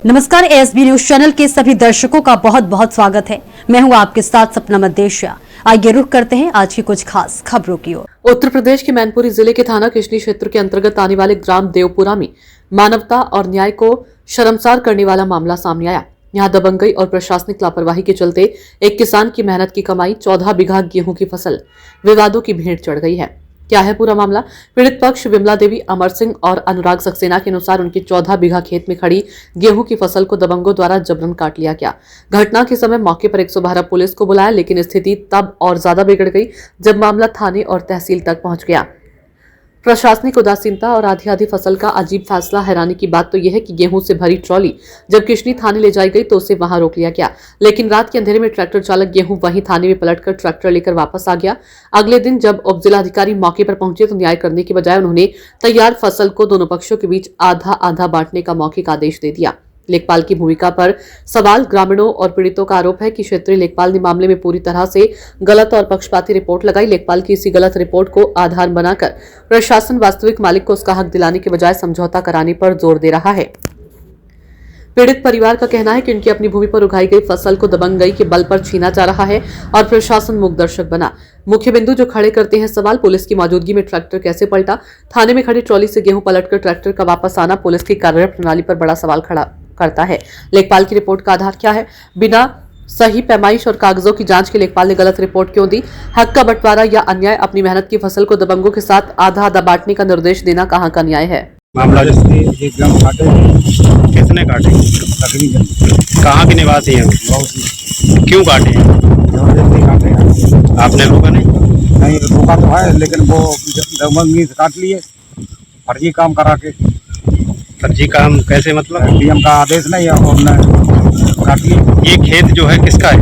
नमस्कार, ASB news channel के सभी दर्शकों का बहुत बहुत स्वागत है। मैं हूं आपके साथ सपना मदेशिया। आइए रुख करते हैं आज की कुछ खास खबरों की ओर। उत्तर प्रदेश के मैनपुरी जिले के थाना किशनी क्षेत्र के अंतर्गत आने वाले ग्राम देवपुरा में मानवता और न्याय को शर्मसार करने वाला मामला सामने आया। यहां दबंगई और प्रशासनिक लापरवाही के चलते एक किसान की मेहनत की कमाई 14 बीघा गेहूं की फसल विवादों की भेंट चढ़ गई है। क्या है पूरा मामला? पीड़ित पक्ष विमला देवी, अमर सिंह और अनुराग सक्सेना के अनुसार उनकी 14 बीघा खेत में खड़ी गेहूं की फसल को दबंगों द्वारा जबरन काट लिया गया। घटना के समय मौके पर 112 पुलिस को बुलाया, लेकिन स्थिति तब और ज्यादा बिगड़ गई जब मामला थाने और तहसील तक पहुंच गया। प्रशासनिक उदासीनता और आधी आधी फसल का अजीब फैसला। हैरानी की बात तो यह है कि गेहूं से भरी ट्रॉली जब किशनी थाने ले जाई गई तो उसे वहां रोक लिया गया, लेकिन रात के अंधेरे में ट्रैक्टर चालक गेहूं वहीं थाने में पलटकर ट्रैक्टर लेकर वापस आ गया। अगले दिन जब उप जिलाधिकारी मौके पर पहुंचे तो न्याय करने की बजाय उन्होंने तैयार फसल को दोनों पक्षों के बीच आधा आधा बांटने का मौखिक आदेश दे दिया। लेखपाल की भूमिका पर सवाल। ग्रामीणों और पीड़ितों का आरोप है कि क्षेत्रीय लेखपाल ने मामले में पूरी तरह से गलत और पक्षपाती रिपोर्ट लगाई। लेखपाल की इसी गलत रिपोर्ट को आधार बनाकर प्रशासन वास्तविक मालिक को उसका हक दिलाने के बजाय समझौता कराने पर जोर दे रहा है। पीड़ित परिवार का कहना है कि उनकी अपनी भूमि पर उगाई गई फसल को दबंगई के बल पर छीना जा रहा है और प्रशासन मूक दर्शक बना। मुख्य बिंदु जो खड़े करते हैं सवाल, पुलिस की मौजूदगी में ट्रैक्टर कैसे पलटा? थाने में खड़ी ट्रॉली से गेहूं पलटकर ट्रैक्टर का वापस आना पुलिस की कार्य प्रणाली पर बड़ा सवाल खड़ा करता है। लेखपाल की रिपोर्ट का आधार क्या है? बिना सही पैमाइश और कागजों की जांच के लेखपाल ने गलत रिपोर्ट क्यों दी? हक का बंटवारा या अन्याय? अपनी मेहनत की फसल को दबंगों के साथ आधा आधा बांटने का निर्देश देना कहां का न्याय है? मामला किसने काटे? कहाँ के निवासी हैं? क्यों काटे हैं? आपने रोका नहीं? नहीं रोका तो है, लेकिन वो दबंगी से काट लिए, फर्जी काम करा के। फर्जी काम कैसे? मतलब डीएम का आदेश नहीं है और काट लिए। ये खेत जो है किसका है?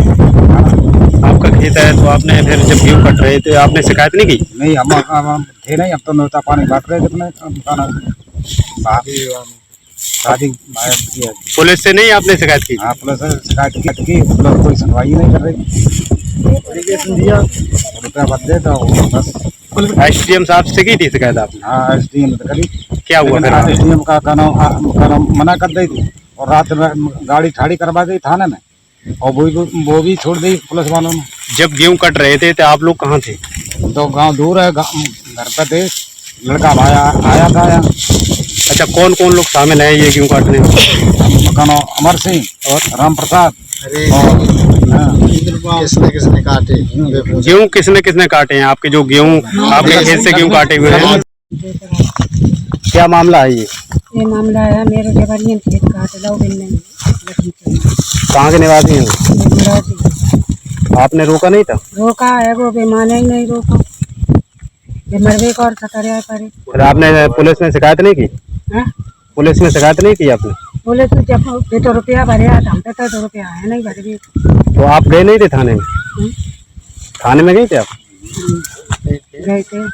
आपका खेत है, तो आपने फिर जब गेहूं कट रहे थे आपने शिकायत नहीं की? नहीं, हम थे नहीं, हम तो नौता पानी काट रहे थे अपने शादी। पुलिस से नहीं आपने शिकायत की? हाँ, पुलिस से शिकायत की, पुलिस कोई सुनवाई नहीं कर रही। रुपया बदले तो बस। एसडीएम साहब से की थी शिकायत आपने? हाँ, एसडीएम तो करी। क्या हुआ? एसडीएम का काम मना कर दी थी और रात में गाड़ी खड़ी करवा दी थाने में, और वो भी छोड़ दी पुलिस वालों ने। जब गेहूं कट रहे थे तो आप लोग कहाँ थे? तो गांव दूर है, घर पे थे, लड़का भाई आया था यहाँ। अच्छा, कौन कौन लोग शामिल हैं ये गेहूं काटने में? अमर सिंह और राम प्रसाद। किसने किसने काटे गेहूं? किसने किसने काटे हैं आपके? जो गेहूं आपके खेत से गेहूं काटे हुए हैं, क्या मामला है? ये मामला है मेरे देवरियन खेत काट लो बिन्ने। कहाँ के निवासी हैं? आपने रोका नहीं था? रोका है, वो बेमाने ही नहीं रोका, मरवे का और खतरे करे। फिर आपने पुलिस में शिकायत नहीं की? पुलिस में शिकायत नहीं की आपने? पुलिस तो जब पे तो रुपया भरे हम पे तो रुपया है नहीं भर भी। तो आप गए नहीं थे थाने में? थाने में गए थे आप? गए थे।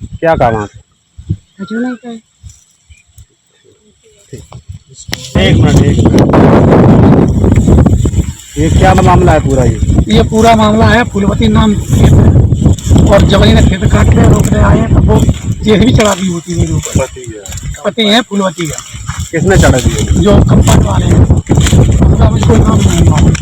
क्या काम आप? हजू नहीं गए। एक मिनट, ये क्या मामला है पूरा? ये पूरा मामला है, फूलवती नाम खेत है और जबरी ने खेत काट के रोकने आए हैं, तब वो जेसीबी चढ़ा दी होती है। पति है फूलवती का। किसने चढ़ा दी? जो कंपाउंड वाले हैं, उनका मुझको नाम नहीं मालूम।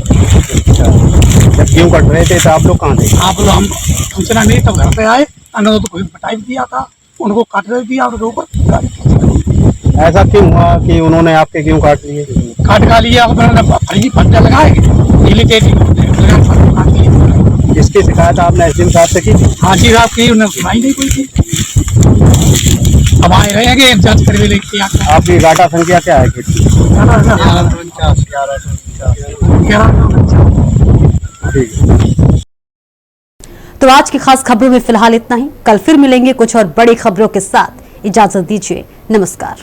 जब गेहूं कट रहे थे तो आप लोग कहाँ थे? आप लोग हम सूचना नहीं, तब घर पे आए, अन्य तो कोई बटाई दिया था, उनको काट दिया और ऊपर। ऐसा क्यों हुआ कि उन्होंने आपके गेहूं काट लिए? काट का लिया, फर्जी पट्टा लगाए, नीली तेजी काट लिए। इसकी शिकायत आपने एसडीएम साहब से की? हाँ जी साहब की, उन्होंने सुनाई नहीं कोई थी। अब आए रहेंगे जांच करके लेके। आपकी गाटा संख्या क्या है खेत की? तो आज की खास खबरों में फिलहाल इतना ही। कल फिर मिलेंगे कुछ और बड़ी खबरों के साथ। इजाजत दीजिए, नमस्कार।